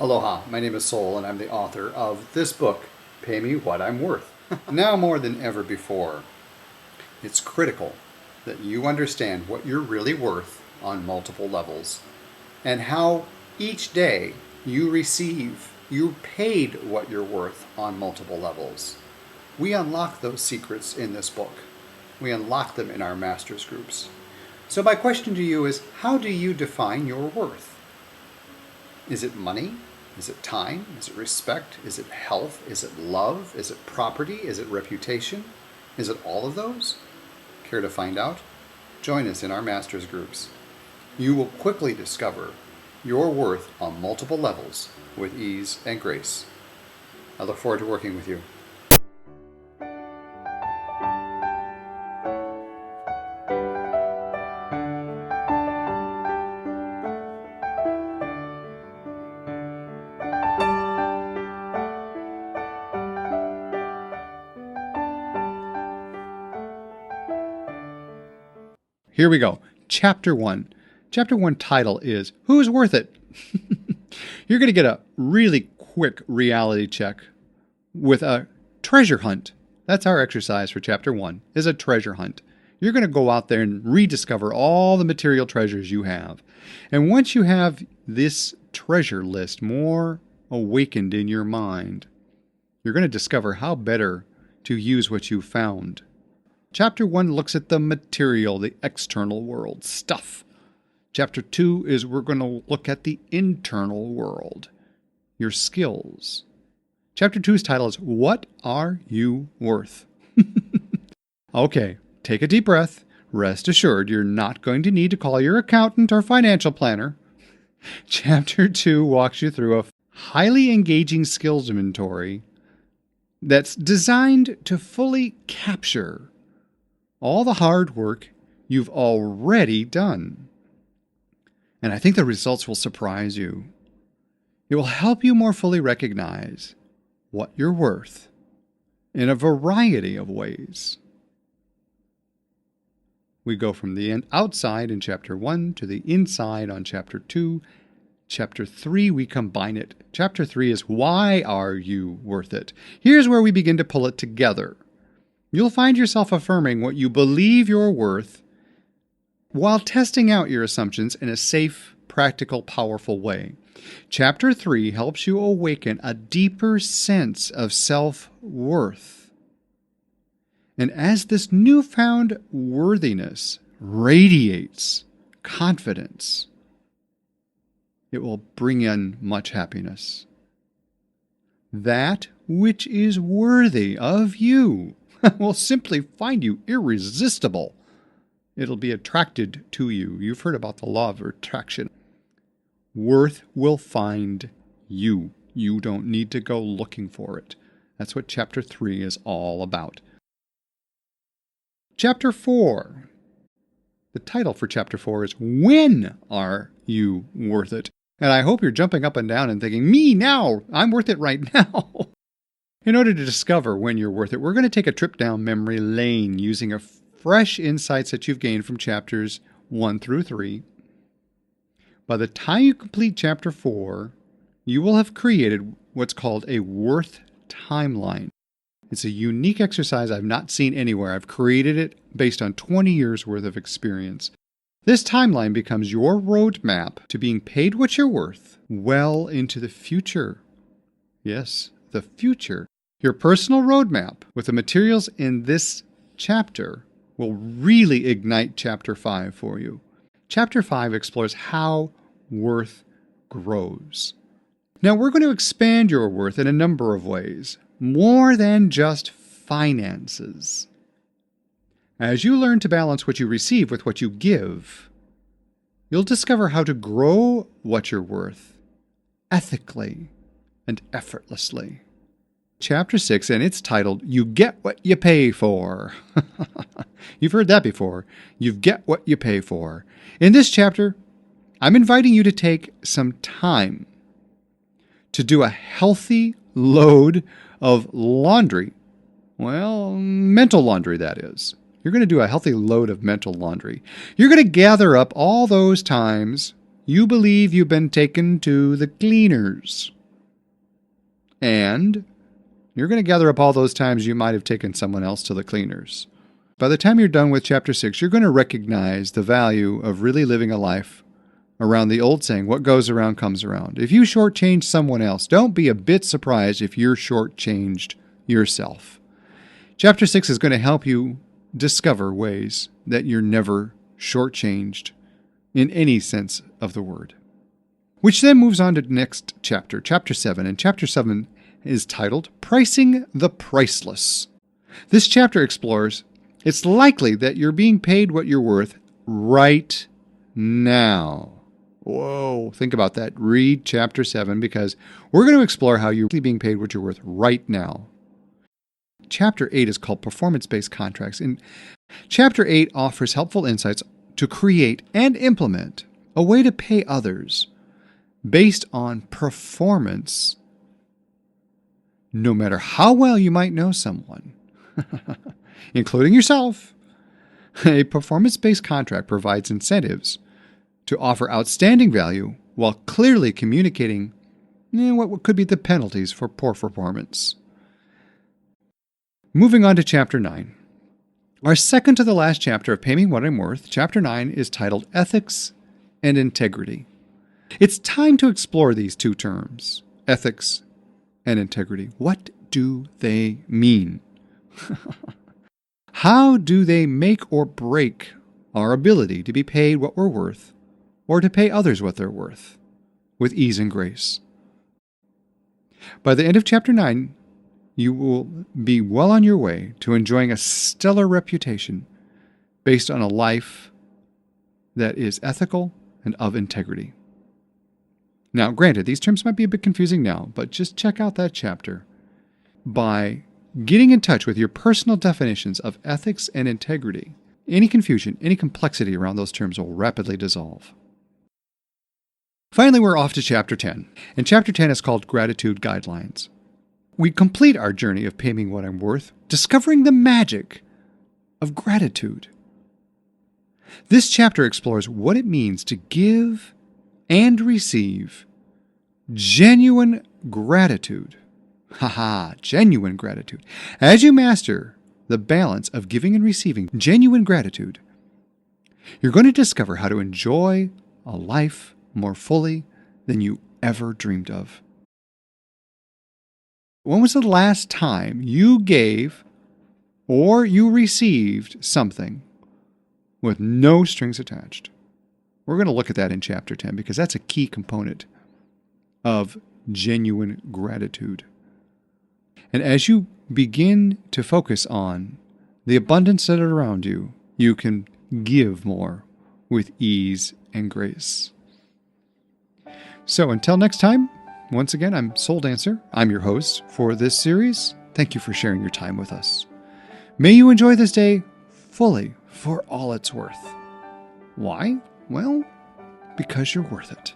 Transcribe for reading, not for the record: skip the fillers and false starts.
Aloha, my name is Sol and I'm the author of this book, Pay Me What I'm Worth. Now more than ever before, it's critical that you understand what you're really worth on multiple levels and how each day you're paid what you're worth on multiple levels. We unlock those secrets in this book. We unlock them in our master's groups. So my question to you is, how do you define your worth? Is it money? Is it time? Is it respect? Is it health? Is it love? Is it property? Is it reputation? Is it all of those? Care to find out? Join us in our master's groups. You will quickly discover your worth on multiple levels with ease and grace. I look forward to working with you. Here we go. Chapter 1. Chapter 1 title is, Who's Worth It? You're going to get a really quick reality check with a treasure hunt. That's our exercise for Chapter 1, is a treasure hunt. You're going to go out there and rediscover all the material treasures you have. And once you have this treasure list more awakened in your mind, you're going to discover how better to use what you found. Chapter 1 looks at the material, the external world, stuff. Chapter 2 is we're going to look at the internal world, your skills. Chapter 2's title is, What Are You Worth? Okay, take a deep breath. Rest assured, you're not going to need to call your accountant or financial planner. Chapter 2 walks you through a highly engaging skills inventory that's designed to fully capture all the hard work you've already done. And I think the results will surprise you. It will help you more fully recognize what you're worth in a variety of ways. We go from the outside in Chapter 1 to the inside on Chapter 2. Chapter 3, we combine it. Chapter 3 is, Why Are You Worth It? Here's where we begin to pull it together. You'll find yourself affirming what you believe you're worth while testing out your assumptions in a safe, practical, powerful way. Chapter 3 helps you awaken a deeper sense of self-worth. And as this newfound worthiness radiates confidence, it will bring in much happiness. That which is worthy of you will simply find you irresistible. It'll be attracted to you. You've heard about the law of attraction. Worth will find you. You don't need to go looking for it. That's what Chapter 3 is all about. Chapter 4. The title for Chapter 4 is, When Are You Worth It? And I hope you're jumping up and down and thinking, me now, I'm worth it right now. In order to discover when you're worth it, we're going to take a trip down memory lane using fresh insights that you've gained from chapters 1 through 3. By the time you complete Chapter 4, you will have created what's called a worth timeline. It's a unique exercise I've not seen anywhere. I've created it based on 20 years' worth of experience. This timeline becomes your roadmap to being paid what you're worth well into the future. Yes, the future. Your personal roadmap with the materials in this chapter will really ignite Chapter 5 for you. Chapter 5 explores how worth grows. Now, we're going to expand your worth in a number of ways, more than just finances. As you learn to balance what you receive with what you give, you'll discover how to grow what you're worth ethically and effortlessly. Chapter 6, and it's titled, You Get What You Pay For. You've heard that before. You get what you pay for. In this chapter, I'm inviting you to take some time to do a healthy load of laundry. Well, mental laundry, that is. You're going to do a healthy load of mental laundry. You're going to gather up all those times you believe you've been taken to the cleaners. And you're going to gather up all those times you might have taken someone else to the cleaners. By the time you're done with chapter 6, you're going to recognize the value of really living a life around the old saying, what goes around comes around. If you shortchange someone else, don't be a bit surprised if you're shortchanged yourself. Chapter 6 is going to help you discover ways that you're never shortchanged in any sense of the word. Which then moves on to the next chapter, chapter 7. And chapter 7 is titled Pricing the Priceless. This chapter explores it's likely that you're being paid what you're worth right now. Whoa, think about that. Read chapter 7 because we're going to explore how you're being paid what you're worth right now. Chapter 8 is called Performance-Based Contracts. And chapter 8 offers helpful insights to create and implement a way to pay others based on performance, no matter how well you might know someone, including yourself. A performance-based contract provides incentives to offer outstanding value while clearly communicating what could be the penalties for poor performance. Moving on to chapter 9. Our second to the last chapter of Pay Me What I'm Worth, chapter 9, is titled Ethics and Integrity. It's time to explore these two terms, ethics and integrity. What do they mean? How do they make or break our ability to be paid what we're worth or to pay others what they're worth with ease and grace? By the end of chapter 9, you will be well on your way to enjoying a stellar reputation based on a life that is ethical and of integrity. Now, granted, these terms might be a bit confusing now, but just check out that chapter. By getting in touch with your personal definitions of ethics and integrity, any confusion, any complexity around those terms will rapidly dissolve. Finally, we're off to chapter 10, and chapter 10 is called Gratitude Guidelines. We complete our journey of Pay Me What I'm Worth, discovering the magic of gratitude. This chapter explores what it means to give and receive genuine gratitude. Genuine gratitude. As you master the balance of giving and receiving genuine gratitude, you're going to discover how to enjoy a life more fully than you ever dreamed of. When was the last time you gave or you received something with no strings attached? We're going to look at that in chapter 10 because that's a key component of genuine gratitude. And as you begin to focus on the abundance that is around you, you can give more with ease and grace. So until next time, once again, I'm Soul Dancer. I'm your host for this series. Thank you for sharing your time with us. May you enjoy this day fully for all it's worth. Why? Well, because you're worth it.